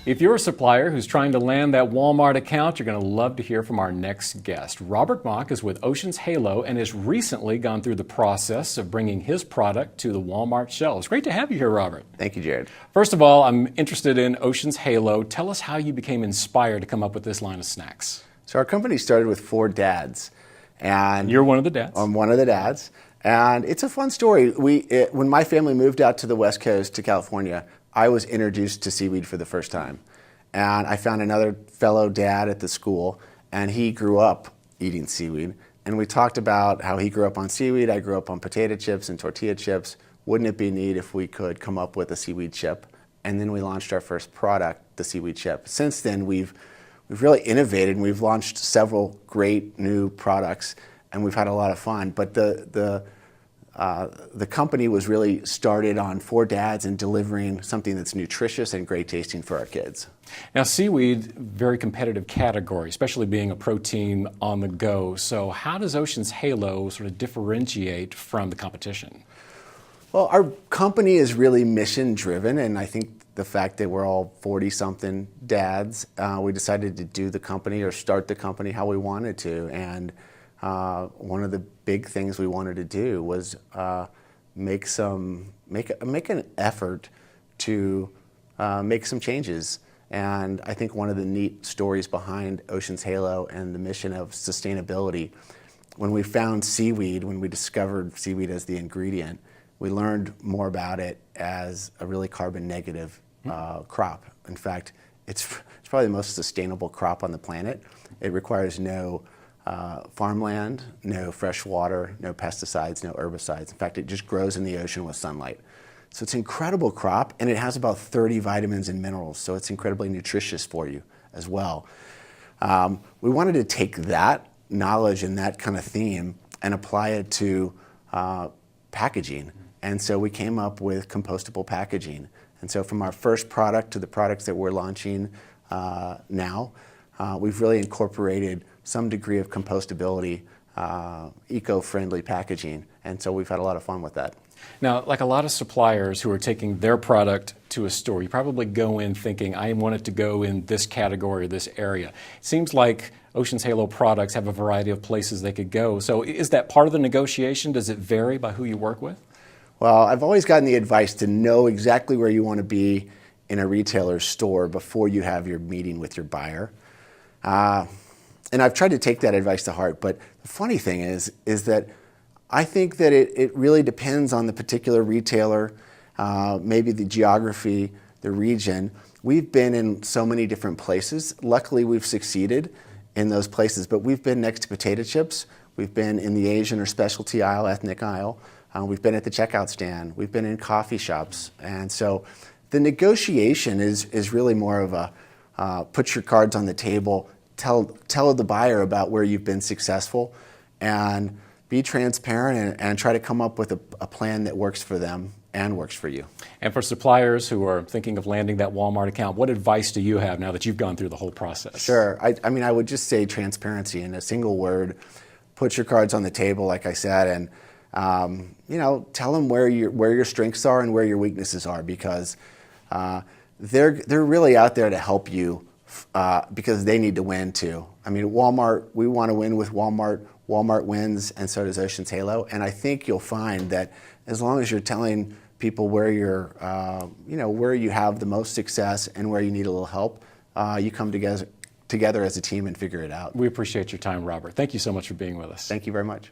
If you're a supplier who's trying to land that Walmart account, you're going to love to hear from our next guest. Robert Mock is with Ocean's Halo and has recently gone through the process of bringing his product to the Walmart shelves. Great to have you here, Robert. Thank you, Jared. First of all, I'm interested in Ocean's Halo. Tell us how you became inspired to come up with this line of snacks. So our company started with 4 dads. And you're one of the dads? I'm one of the dads. And it's a fun story. When my family moved out to the West Coast, to California, I was introduced to seaweed for the first time. And I found another fellow dad at the school, and he grew up eating seaweed. And we talked about how he grew up on seaweed, I grew up on potato chips and tortilla chips. Wouldn't it be neat if we could come up with a seaweed chip? And then we launched our first product, the seaweed chip. Since then, we've really innovated, and we've launched several great new products, and we've had a lot of fun. But the company was really started on 4 dads and delivering something that's nutritious and great tasting for our kids. Now, seaweed, very competitive category, especially being a protein on the go. So how does Ocean's Halo sort of differentiate from the competition? Well, our company is really mission driven, and I think the fact that we're all 40-something dads, we decided to do the company or start the company how we wanted to. And one of the big things we wanted to do was make an effort to make some changes. And I think one of the neat stories behind Ocean's Halo and the mission of sustainability, when we found seaweed, when we discovered seaweed as the ingredient, we learned more about it as a really carbon negative crop. In fact, it's probably the most sustainable crop on the planet. It requires no farmland, no fresh water, no pesticides, no herbicides. In fact, it just grows in the ocean with sunlight. So it's an incredible crop, and it has about 30 vitamins and minerals, so it's incredibly nutritious for you as well. We wanted to take that knowledge and that kind of theme and apply it to packaging. And so we came up with compostable packaging. And so from our first product to the products that we're launching now, we've really incorporated some degree of compostability, eco-friendly packaging. And so we've had a lot of fun with that. Now, like a lot of suppliers who are taking their product to a store, you probably go in thinking, I want it to go in this category or this area. It seems like Ocean's Halo products have a variety of places they could go. So is that part of the negotiation? Does it vary by who you work with? Well, I've always gotten the advice to know exactly where you want to be in a retailer's store before you have your meeting with your buyer. And I've tried to take that advice to heart, but the funny thing is that I think that it really depends on the particular retailer, maybe the geography, the region. We've been in so many different places. Luckily, we've succeeded in those places, but we've been next to potato chips. We've been in the Asian or specialty aisle, ethnic aisle. We've been at the checkout stand. We've been in coffee shops. And so the negotiation is really more of a put your cards on the table, tell the buyer about where you've been successful, and be transparent and try to come up with a plan that works for them and works for you. And for suppliers who are thinking of landing that Walmart account, what advice do you have now that you've gone through the whole process? Sure. I mean, I would just say transparency in a single word. Put your cards on the table, like I said, and tell them where your strengths are and where your weaknesses are, because they're really out there to help you because they need to win too. I mean, Walmart, we want to win with Walmart. Walmart wins, and so does Ocean's Halo. And I think you'll find that as long as you're telling people where where you have the most success and where you need a little help, you come together as a team and figure it out. We appreciate your time, Robert. Thank you so much for being with us. Thank you very much.